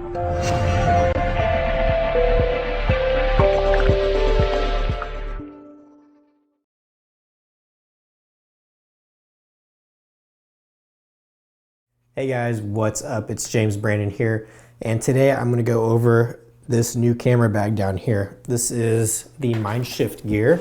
Hey guys, what's up? It's James Brandon here, and today I'm going to go over this new camera bag down here. This is the MindShift Gear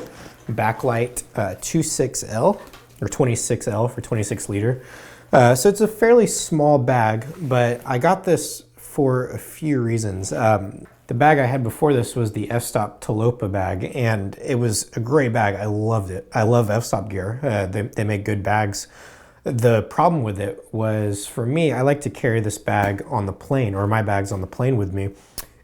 Backlight 26L, or 26L for 26 liter. So it's a fairly small bag, but I got this for a few reasons. The bag I had before this was the f-stop Talopa bag, and it was a great bag. I loved it. I love f-stop gear. They make good bags. The problem with it was, for me, I like to carry this bag on the plane, or my bags on the plane with me.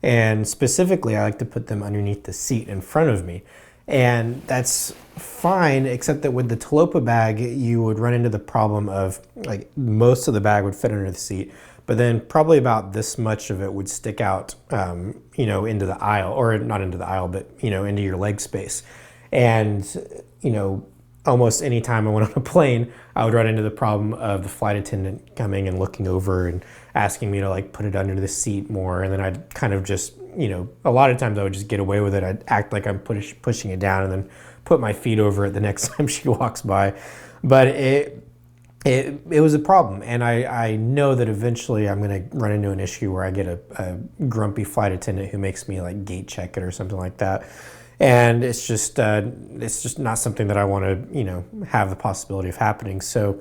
And specifically, I like to put them underneath the seat in front of me. And that's fine, except that with the Talopa bag, you would run into the problem of, like, most of the bag would fit under the seat, but then probably about this much of it would stick out, you know, into the aisle, or not into the aisle, but, you know, into your leg space. And, you know, almost any time I went on a plane, I would run into the problem of the flight attendant coming and looking over and asking me to, like, put it under the seat more. And then I'd kind of just, you know, a lot of times I would just get away with it. I'd act like I'm pushing it down and then put my feet over it the next time she walks by. But it was a problem. And I know that eventually I'm going to run into an issue where I get a grumpy flight attendant who makes me, like, gate check it or something like that. And it's just not something that I want to, you know, have the possibility of happening. So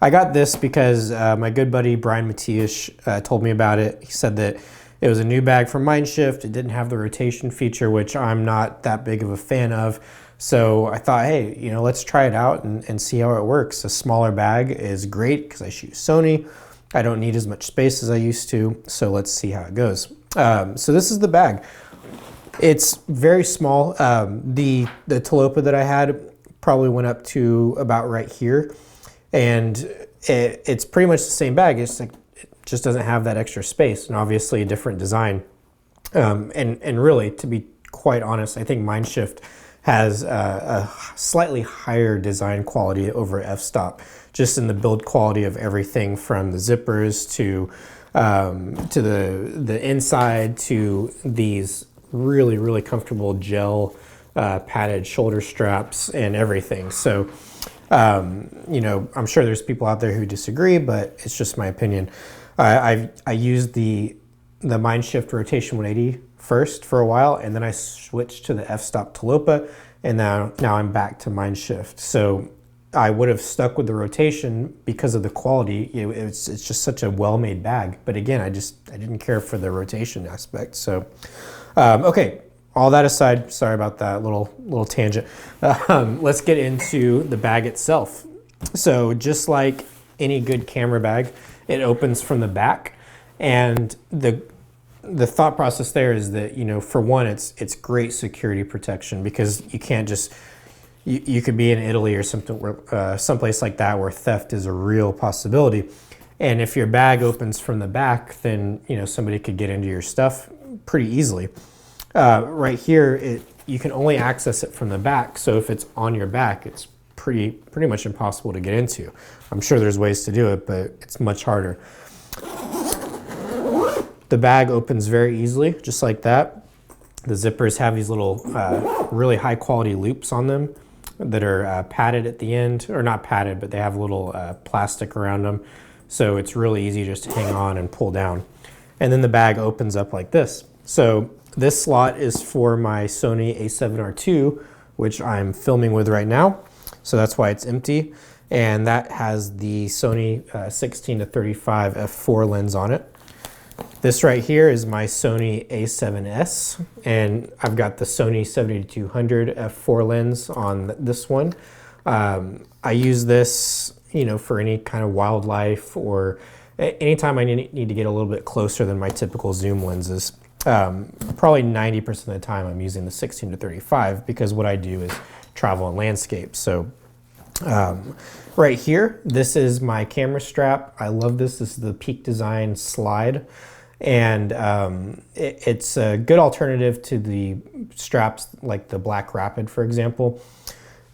I got this because my good buddy Brian Matias told me about it. He said that it was a new bag from MindShift. It didn't have the rotation feature, which I'm not that big of a fan of. So I thought, hey, you know, let's try it out and see how it works. A smaller bag is great because I shoot Sony. I don't need as much space as I used to. So let's see how it goes. So this is the bag. It's very small. The Talopa that I had probably went up to about right here, and it's pretty much the same bag. It's like, it just doesn't have that extra space, and obviously a different design. And really, to be quite honest, I think MindShift has a slightly higher design quality over f-stop, just in the build quality of everything from the zippers to the inside to these really comfortable gel padded shoulder straps and everything. So, you know, I'm sure there's people out there who disagree, but it's just my opinion. I used the MindShift Rotation 180 first for a while, and then I switched to the f-stop Talopa, and now I'm back to MindShift. So I would have stuck with the rotation because of the quality. It's just such a well-made bag. But again, I didn't care for the rotation aspect. So. Okay, all that aside, sorry about that little tangent. Let's get into the bag itself. So just like any good camera bag, it opens from the back, and the thought process there is that, you know, for one, it's great security protection, because you can't just, you could be in Italy or something where someplace like that where theft is a real possibility. And if your bag opens from the back, then, you know, somebody could get into your stuff pretty easily. Right here, you can only access it from the back. So if it's on your back, it's pretty much impossible to get into. I'm sure there's ways to do it, but it's much harder. The bag opens very easily, just like that. The zippers have these little really high quality loops on them that are padded at the end, or not padded, but they have a little plastic around them. So it's really easy just to hang on and pull down. And then the bag opens up like this. So this slot is for my Sony a7R II, which I'm filming with right now. So that's why it's empty. And that has the Sony 16-35 f4 lens on it. This right here is my Sony a7S, and I've got the Sony 70-200 f4 lens on this one. I use this, you know, for any kind of wildlife, or anytime I need to get a little bit closer than my typical zoom lenses. Probably 90% of the time I'm using the 16-35, because what I do is travel and landscape. So right here, this is my camera strap. I love this. This is the Peak Design Slide. And it's a good alternative to the straps like the Black Rapid, for example.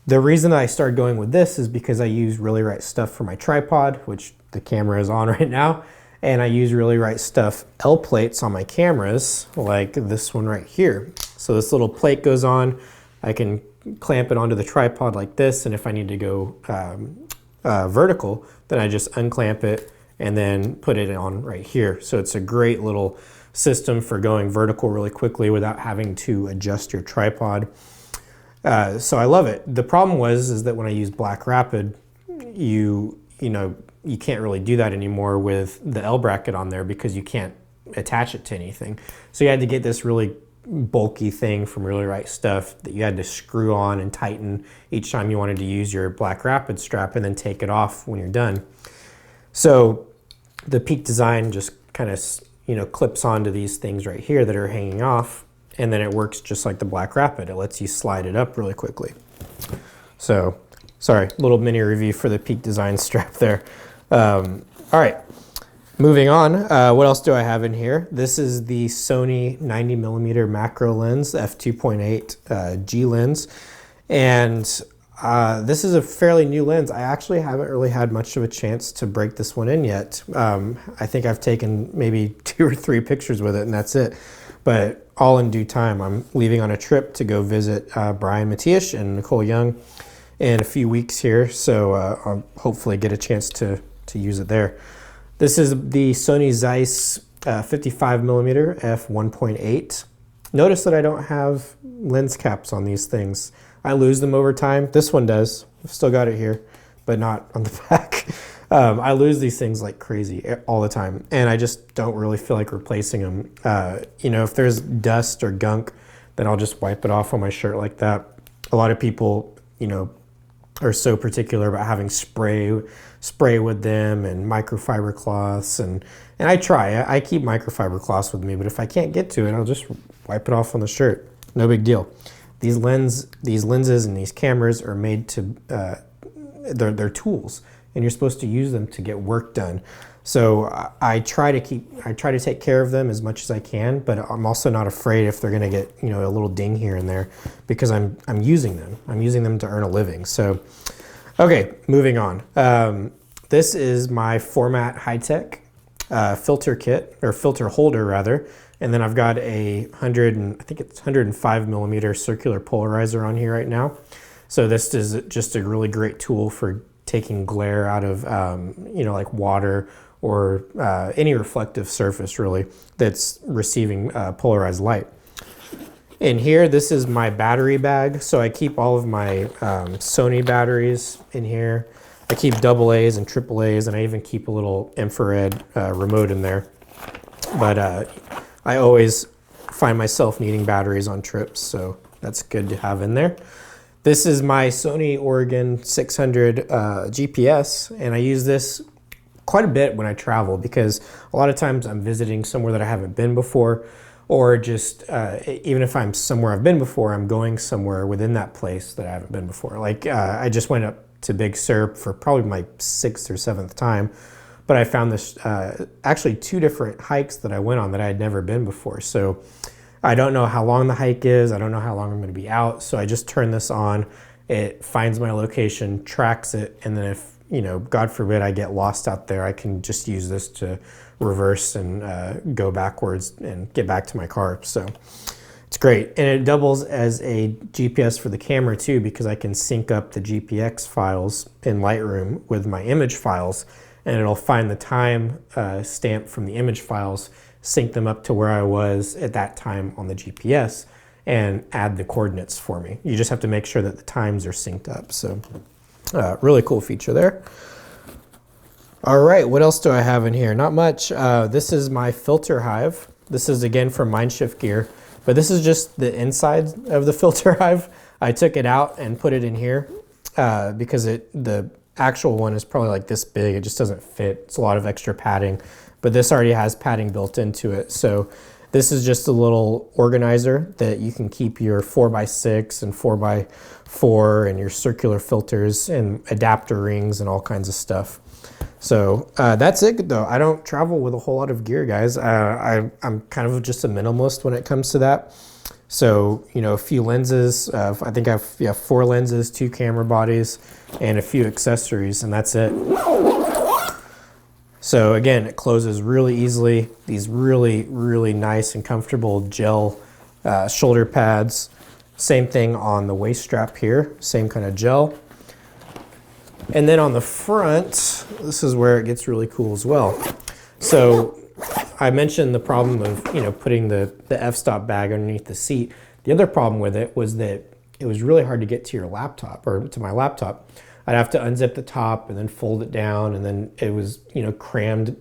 The reason I started going with this is because I use Really Right Stuff for my tripod, which the camera is on right now. And I use Really Right Stuff L plates on my cameras, like this one right here. So this little plate goes on, I can clamp it onto the tripod like this, and if I need to go vertical, then I just unclamp it and then put it on right here. So it's a great little system for going vertical really quickly without having to adjust your tripod. So I love it. The problem is that when I use Black Rapid, you can't really do that anymore with the L bracket on there because you can't attach it to anything. So you had to get this really bulky thing from Really Right Stuff that you had to screw on and tighten each time you wanted to use your Black Rapid strap, and then take it off when you're done. So the Peak Design just kind of clips onto these things right here that are hanging off, and then it works just like the Black Rapid. It lets you slide it up really quickly. So, sorry, little mini review for the Peak Design strap there. All right, moving on. What else do I have in here? This is the Sony 90mm macro lens, f2.8 G lens. And this is a fairly new lens. I actually haven't really had much of a chance to break this one in yet. I think I've taken maybe 2 or 3 pictures with it, and that's it. But all in due time. I'm leaving on a trip to go visit Brian Matiash and Nicole Young in a few weeks here, so I'll hopefully get a chance to use it there. This is the Sony Zeiss 55mm f1.8. Notice that I don't have lens caps on these things. I lose them over time. This one does. I've still got it here, but not on the back. I lose these things like crazy all the time, and I just don't really feel like replacing them. If there's dust or gunk, then I'll just wipe it off on my shirt like that. A lot of people, are so particular about having spray with them and microfiber cloths, and I keep microfiber cloths with me, but if I can't get to it, I'll just wipe it off on the shirt. No big deal. These lenses and these cameras are made to they're tools, and you're supposed to use them to get work done. So I try to take care of them as much as I can, but I'm also not afraid if they're gonna get a little ding here and there, because I'm using them. I'm using them to earn a living. So, okay, moving on. This is my Format High-Tech filter kit, or filter holder rather, and then I've got a 105mm circular polarizer on here right now. So this is just a really great tool for taking glare out of like water or any reflective surface really that's receiving polarized light. In here, this is my battery bag. So I keep all of my Sony batteries in here. I keep AA's and AAA's, and I even keep a little infrared remote in there. But I always find myself needing batteries on trips, so that's good to have in there. This is my Sony Oregon 600 GPS, and I use this quite a bit when I travel, because a lot of times I'm visiting somewhere that I haven't been before, or just even if I'm somewhere I've been before, I'm going somewhere within that place that I haven't been before. Like I just went up to Big Sur for probably my 6th or 7th time, but I found this actually 2 different hikes that I went on that I had never been before. So I don't know how long the hike is. I don't know how long I'm going to be out. So I just turn this on. It finds my location, tracks it, and then if, God forbid I get lost out there, I can just use this to reverse and go backwards and get back to my car. So it's great. And it doubles as a GPS for the camera too, because I can sync up the GPX files in Lightroom with my image files, and it'll find the time stamp from the image files, sync them up to where I was at that time on the GPS, and add the coordinates for me. You just have to make sure that the times are synced up. So really cool feature there. All right, what else do I have in here? Not much. This is my filter hive. This is again from MindShift gear, but this is just the inside of the filter hive. I took it out and put it in here because the actual one is probably like this big. It just doesn't fit. It's a lot of extra padding, but this already has padding built into it. So this is just a little organizer that you can keep your 4x6 and 4x4 and your circular filters and adapter rings and all kinds of stuff. So that's it though. I don't travel with a whole lot of gear, guys. I'm kind of just a minimalist when it comes to that. So, a few lenses. I think I have 4 lenses, 2 camera bodies, and a few accessories, and that's it. So again, it closes really easily. These really nice and comfortable gel shoulder pads. Same thing on the waist strap here, same kind of gel. And then on the front, this is where it gets really cool as well. So I mentioned the problem of, putting the f-stop bag underneath the seat. The other problem with it was that it was really hard to get to your laptop, or to my laptop. I'd have to unzip the top and then fold it down, and then it was, crammed,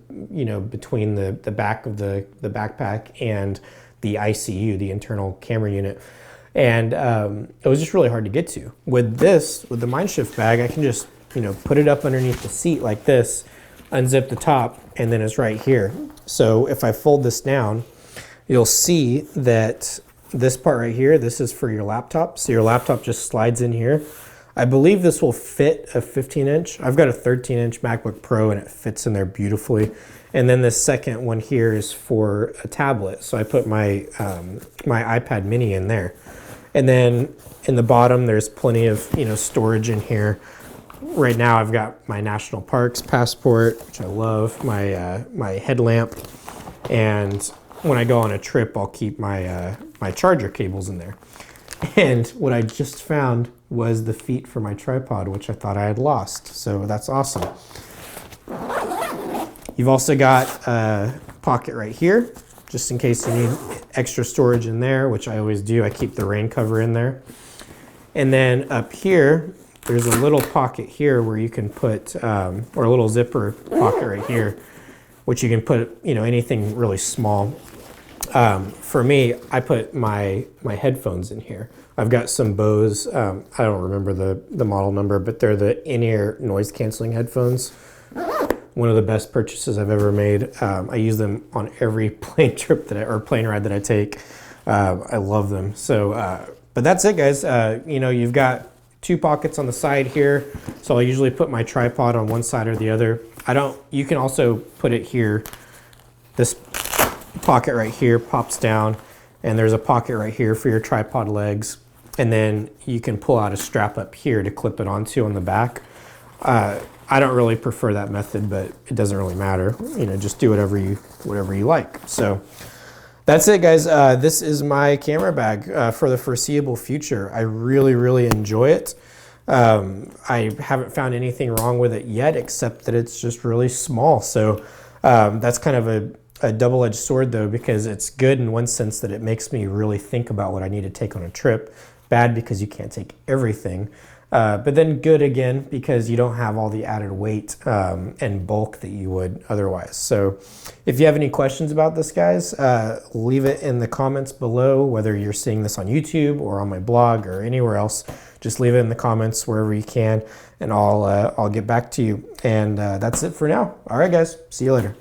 between the back of the backpack and the ICU, the internal camera unit. And it was just really hard to get to. With the MindShift bag, I can just, put it up underneath the seat like this, unzip the top, and then it's right here. So if I fold this down, you'll see that this part right here, this is for your laptop. So your laptop just slides in here. I believe this will fit a 15-inch. I've got a 13-inch MacBook Pro and it fits in there beautifully. And then the second one here is for a tablet. So I put my my iPad mini in there. And then in the bottom, there's plenty of storage in here. Right now I've got my national parks passport, which I love, my headlamp, and when I go on a trip, I'll keep my my charger cables in there. And what I just found was the feet for my tripod, which I thought I had lost. So that's awesome. You've also got a pocket right here, just in case you need extra storage in there, which I always do. I keep the rain cover in there. And then up here, there's a little pocket here where you can put, or a little zipper pocket right here, which you can put, anything really small. For me, I put my headphones in here. I've got some Bose, I don't remember the model number, but they're the in-ear noise canceling headphones. One of the best purchases I've ever made. I use them on every plane trip or plane ride that I take. I love them. So, but that's it, guys. You've got 2 pockets on the side here. So I usually put my tripod on one side or the other. You can also put it here. This pocket right here pops down, and there's a pocket right here for your tripod legs. And then you can pull out a strap up here to clip it onto on the back. I don't really prefer that method, but it doesn't really matter. Just do whatever you like. So that's it, guys. This is my camera bag for the foreseeable future. I really enjoy it. I haven't found anything wrong with it yet, except that it's just really small. So that's kind of a double-edged sword, though, because it's good in one sense that it makes me really think about what I need to take on a trip. Bad because you can't take everything. But then good again because you don't have all the added weight and bulk that you would otherwise. So if you have any questions about this, guys, leave it in the comments below, whether you're seeing this on YouTube or on my blog or anywhere else. Just leave it in the comments wherever you can, and I'll get back to you. And that's it for now. All right, guys. See you later.